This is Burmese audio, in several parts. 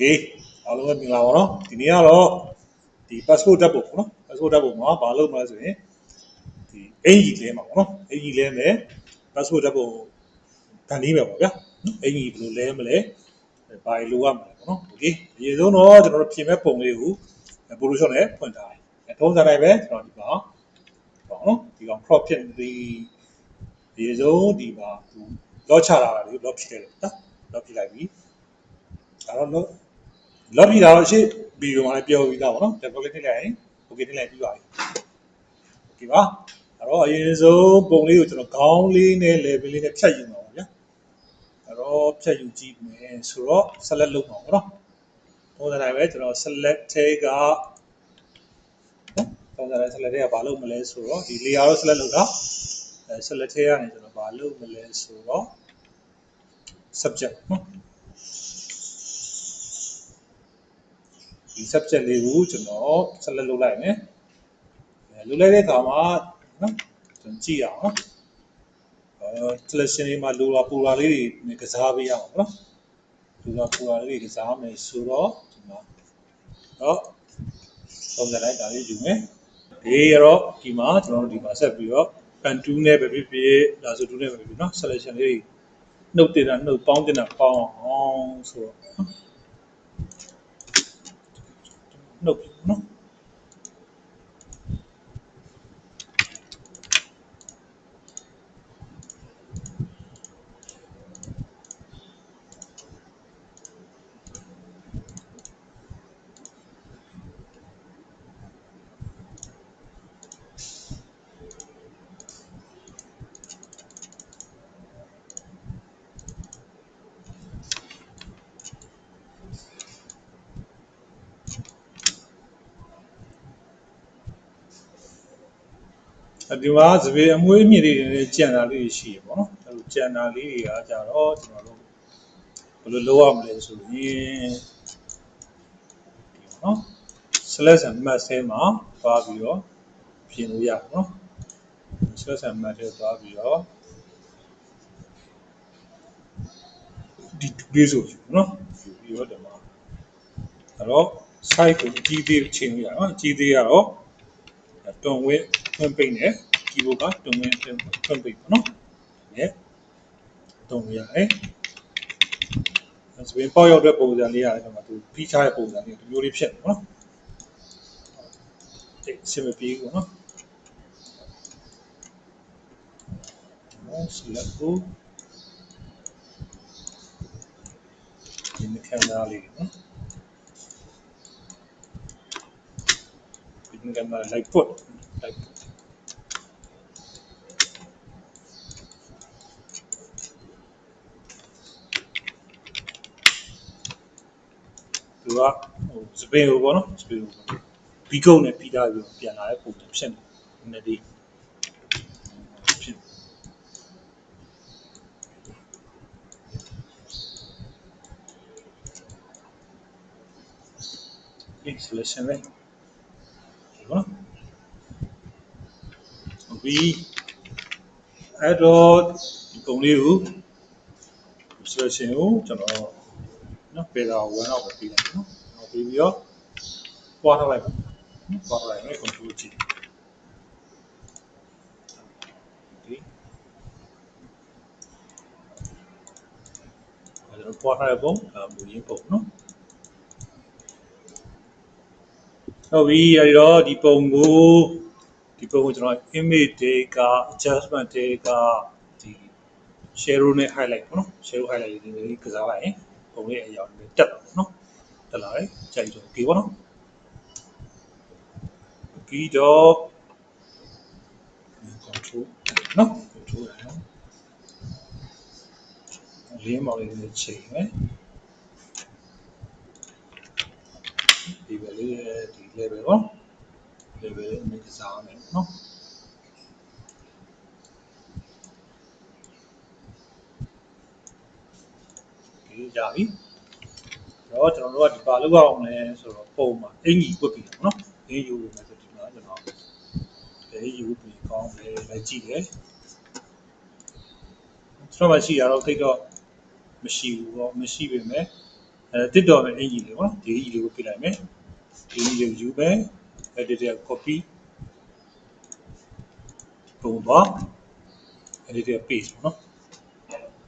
Okay အားလုံးပဲမင်္ဂလာပါနော်ဒီနေ့ကတော့ဒီ passport ဓာတ်ပုံပေါ့နော် passport ဓာတ်ပုံမှာဘာလုပ်မလဲဆိုရင်ဒီအင်ဂျီလဲမှာပေါ့နော်အင်ဂျီလဲမယ် passport ဓာတ်ပုံဗန်နီးမယ်ပေါ့ဗျာအင်ဂျီဘယ်လိုလဲမလဲဘာလိုရမလဲပေါ့နော် Okay အရင်ဆုံးတော့ကျွန်တော်တို့ပြင်မဲ့ပုံလေးကို Photoshop နဲ့ဖွင့်ထားတယ်ထုံးစံတိုင်းပဲကျွန်တော်ဒီမှာပေါ့နော်ဒီကောင် crop ဖြစ်ဒီအရင်ဆုံးဒီမှာ lock ချလာတာလေး lock ဖြစ်တယ်နော် lock ပြလိုက်ပြီဒါတော့ lock ပြတာတော့ရှေ့ဗီဒီယိုမှာလည်းပြောပြီးသားပေါ့နော် double click လိုက်ရင် okay နှိပ်လိုက်ပြီးပါပြီ okay ပါအဲ့တော့အရင်ဆုံးပုံလေးကိုကျွန်တော်ခေါင်းလေးနဲ့ level လေးနဲ့ဖြတ်ယူမှာပါဗျာအဲ့တော့ဖြတ်ယူကြည့်မယ်ဆိုတော့ select လုပ်မှာပေါ့နော်ပုံစံတိုင်းပဲကျွန်တော် select ထဲကပုံစံတိုင်း select ထဲကဘာလုပ်မလဲဆိုတော့ဒီ layer တော့ select လုပ်တာselect ထဲကနေကျွန်တော်ဘာလုပ်မလဲဆိုတော့ subject နော်ဒီ subject လေးကိုကျွန်တော် select လုပ်လိုက်မယ်လုပ်လိုက်တဲ့အခါမှာနော်ကျွန်တော်ကြည့်ရအောင်နော်selection တွေမှာလိုတာပူတာလေးတွေကစားပေးရအောင်နော်လိုတာပူတာလေးတွေကစားမယ်ဆိုတော့ဒီမှာတော့ပုံစံတိုင်းဒါလေးယူမယ်ဒီရောဒီမှာကျွန်တော်တို့ဒီမှာဆက်ပြီးတော့ pen 2နဲ့ပဲဖြစ်ဖြစ်ဒါဆို2နဲ့ပဲဖြစ်ဖြစ်နော် selection လေးတွေနှုတ်တင်တာနှုတ်ပေါင်းတင်တာပေါင်းအောင်ဆိုတော့နှုတ်နော်ဒီမှာသပေအမွေးမြစ်လေးတွေကြံတာလေးတွေရှိရပေါ့နော်အဲလိုကြံတာလေးတွေကကြတော့ကျွန်တော်တို့ဘယ်လိုလုပ်ရမလဲဆိုရင်ဒီနော် select and match ထဲမှာသွားပြီးတော့ပြင်လို့ရပါနော် select and match ထဲသွားပြီးတော့ဒီလေးဆိုနော်ပြီးတော့ဒီမှာအဲ့တော့ site ကိုကြီးသေးချိန်လို့ရနော်ကြီးသေးရတော့တွန်ဝင်းဖွင့်ပိတ်နေ keyboard ကတွန်ဝင်းဖွင့်ပိတ်ပေါ့နော်နဲ့တွန်ရတယ်ဆိုရင်ပေါက်ရောက်တဲ့ပုံစံလေးရတယ်ဒီမှာသူဖိချတဲ့ပုံစံလေးဒီမျိုးလေးဖြစ်နေနော်ဒီစင်မပြေဘူးနော်select ကိုဒီကင်မရာလေးနော်ဒီကင်မရာ like put သူကစပင်ကိုပေါ့နော်စပင်ကိုဘီကုတ်နဲ့ပြီးထားပြီးပြန်လာတဲ့ပုံစံဖြစ်နေတယ်ဒီဖြစ်ဒီ selection လေးနော်ပြီးအဲ့တော့ဒီပုံလေးကို selection ကိုကျွန်တော်နော်ပေတာ1တော့ပဲပြီးတယ်နော်နောက်ပြီးတော့ပွားထားလိုက်ပါပွားထားလိုက်မယ် control G ဒီအဲ့တော့ပွားထားတဲ့ပုံမူရင်းပုံနော်ဟုတ်ပြီအဲ့တော့ဒီပုံကိုကျွန်တော် image တွေက adjustment တွေကဒီ shadow နဲ့ highlight ပေါ့နော် shadow highlight ဒီလေးကစားလိုက်ရင်ပုံလေးအရောင်လေးတက်လာပေါ့နော်တက်လာတယ်ကြိုက်တော့ okay ပေါ့နော်ပြီးတော့ control နော် control ရအောင်လေးမောင်လေးနဲ့ချိန်မယ်ဒီပဲလေးဒီ level ပေါ့ level လေးနဲ့ကစားမယ်နော်ဒီကြပြီတော့ကျွန်တော်တို့ကဒီပါလောက်အောင်လဲဆိုတော့ပုံမှာအင်ကြီးပွတ်ပြီးတော့နော်အင်ယူမယ်ဆိုဒီမှာကျွန်တော်အင်ယူပြီးကောင်းတယ်လိုက်ကြည့်တယ်ကျွန်တော်မှရှိရတော့တိတ်တော့မရှိဘူးပေါ့မရှိပေမဲ့ တစ်တော်မယ်အင်ကြီးလေးပေါ့ဒီကြီးလေးကိုပြလိုက်မယ်ဒီကြီးလေးယူမယ် edit copy ပုံသွား edit paste ပေါ့နော်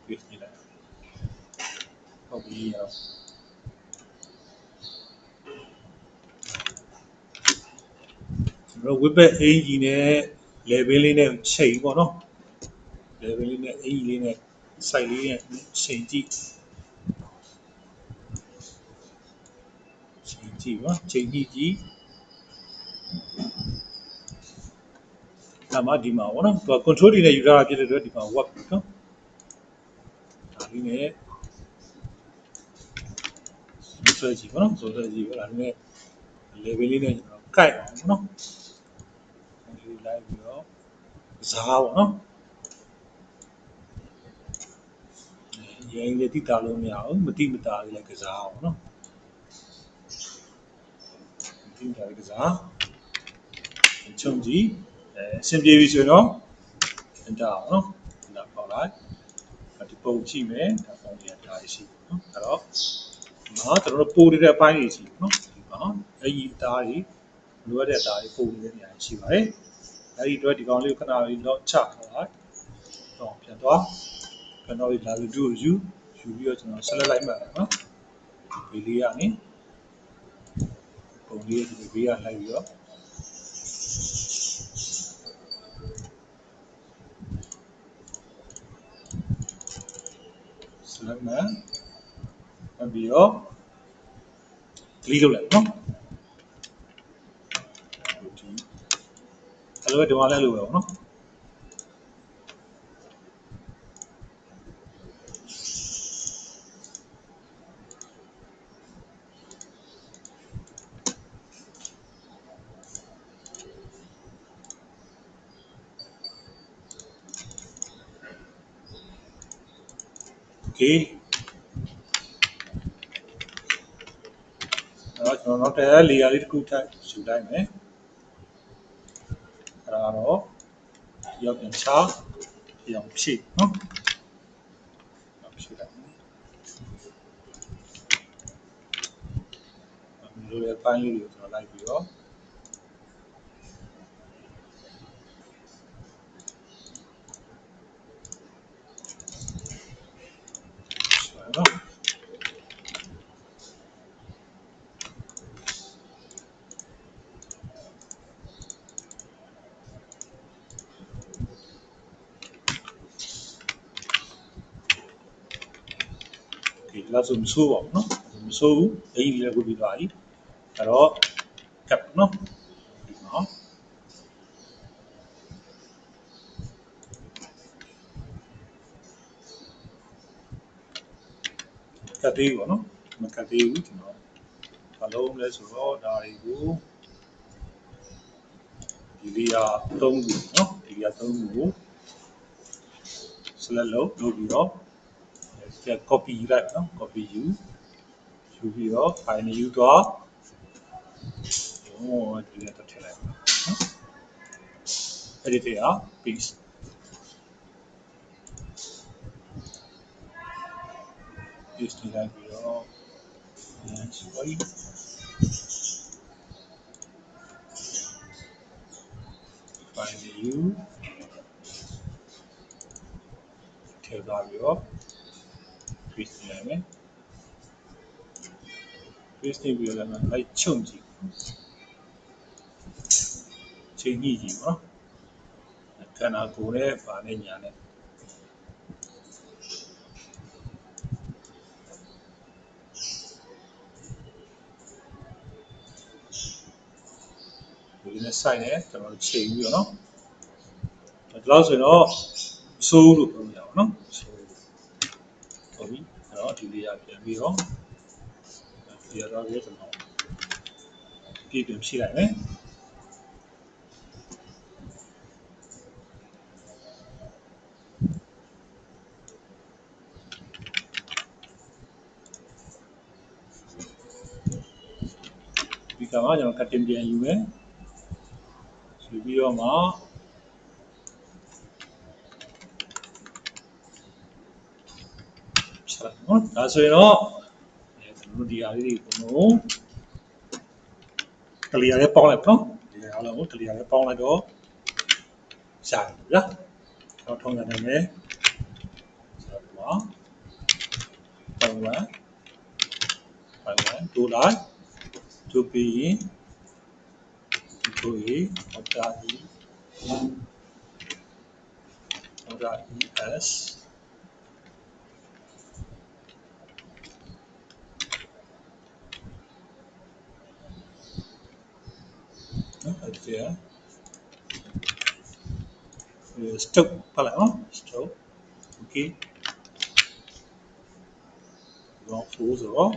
paste ပြလိုက်ဟုတ်ပြီကျွန်တော် web အင်ကြီးနဲ့ level လေးနဲ့ချိန်ပေါ့နော် level လေးနဲ့အင်ကြီးလေးနဲ့ site လေးနဲ့ချိန်ကြည့်ပါချိန်ကြည့်ဒါမှဒီမှာပေါ့နော်သူက control တွေနဲ့ယူထားတာဖြစ်တဲ့အတွက်ဒီမှာ work နော်ဒါလေးနဲ့ဆွဲကြည့်ပေါ့နော်ဆွဲကြည့်ပါဒါလေးနဲ့ level လေးနဲ့ကျွန်တော်ကိုက်အောင်နော်ဒီလိုက်ပြီးတော့ကစားပေါ့နော်ရင်ရည်တိတာလို့မရဘူးမတိမတာလေးလည်းကစားအောင်နော်တိတာလေးကစားချုံကြည့်အဆင်ပြေပြီဆိုရင်တော့ enter အောင်နော်ဒါပေါက်လိုက်ဒီပုံကြည့်မယ်ဒါပုံကြီးဒါရှိနော်အဲ့တော့ကျွန်တော်တို့ပို့နေတဲ့အပိုင်းတွေရှိနော်ဒီမှာအဲ့ဒီအသားတွေလိုအပ်တဲ့အသားတွေပို့နေတဲ့နေရာရှိပါတယ်အဲ့ဒီအတွက်ဒီကောင်လေးကိုခဏလေးတော့ချထားလိုက်တော့ပြန်သွားကျွန်တော်ဒီလာလူ2ကိုယူပြီးတော့ကျွန်တော်ဆက်လက်လိုက်မှတ်နော်ဒီလေးကနေပုံလေးဒီဘေးကလိုက်ပြီးတော့ဆက်လက်မှတ်ပြီးတော့ delete လုပ်လိုက်နော်အဲ့လိုပဲဒီမှာလည်းလိုပဲပေါ့နော်Okay တော့ကျွန်တော်နောက်တဲ့ layer လေးတစ်ခုထပ်ယူလိုက်မယ်အဲ့ဒါတော့ရောက်ပြန်ချပြောင်းဖြည့်နော်ဖြည့်လိုက်လိုတဲ့ပိုင်းလေးတွေကိုကျွန်တော်လိုက်ပြီးတော့နော်ဒီလောက်ဆိုမဆိုးပါဘူးနော်မဆိုးဘူးအရင်လည်းကိုပြီးသွားပြီအဲ့တော့ကပ်နော်ဒီမှာကတ်သေးပေါ့နော်မကတ်သေးဘူးကျွန်တော်ဘာလို့လဲဆိုတော့ဒါတွေကိုဒီလေးက3ခုနော်ဒီက3ခုကို select လုပ်ပြီးတော့ copy ယူလိုက်နော် copy ယူပြီးတော့ file နဲ့ယူသွားဒီကတော့ထည့်လိုက်နော်အဲ့ဒီထဲက paste လိုက်ပြီးတော့ sorry file နဲ့ယူထည့်သွားပြီးတော့ paste လိုက်မယ် paste ပြီးတော့လည်းလိုက်ချုံကြည့်ချိန်ညှိကြည့်နော်ခန္ဓာကိုယ်နဲ့ပါနဲ့ညာနဲ့ဒီနဲ့ဆိုင်နဲ့ကျွန်တော်ချိန်ပြီးတော့နော်ဒီလောက်ဆိုရင်တော့ဆိုးလို့ပြောရအောင်နော်ဆိုးဟုတ်ပြီအဲ့တော့ဒီလေးရပြန်ပြီးတော့ဒီရတော့ကျွန်တော်ပြည့်ပြင်ဖြည့်လိုက်မယ်ဒီကမှာကျွန်တော်ကတ်တင်ပြန်ယူမယ်ယူပြီးတော့မှဖြတ်နော်ဒါဆိုရင်တော့ တို့ဒီအားလေးတွေကတော့ကလီယာလေးပေါင်းလိုက်နော်ဒီအားလုံးကိုကလီယာလေးပေါင်းလိုက်တော့ရှာတယ်ဗျာတော့ထုံးတယ်မယ်ဆိုတော့ပုံမှန်တိုးလိုက်တိုးပြီးတိုးရေးဟောတာကြီးဟောတာ ES Okay. Stop pala no? Stop. Okay. Go full zero.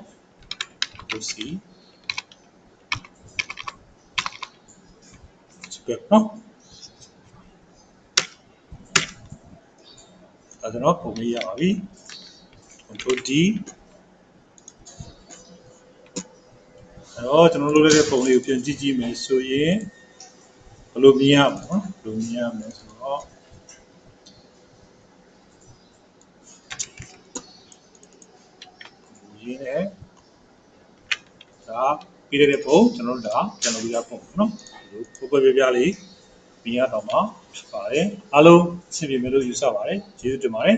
Go see. Step no? Ada no?ပုံလေးရပါပြီ. Control D. အဲ့တော့ကျွန်တော်လုပ်လိုက်တဲ့ပုံလေးကိုပြန်ကြည့်ကြည့်မယ်ဆိုရင်ဘယ်လိုမြင်ရမလဲနော်ဘယ်လိုမြင်ရမလဲဆိုတော့ရင်းနဲ့ဒါပြီးတဲ့ပုံကျွန်တော်တို့ဒါပြန်လုပ်ရပုံနော်ဒီလိုပြပြလေးမြင်ရတော့မှာဖြစ်ပါတယ်အားလုံးအဆင်ပြေမယ်လို့ယူဆပါတယ်ကျေးဇူးတင်ပါတယ်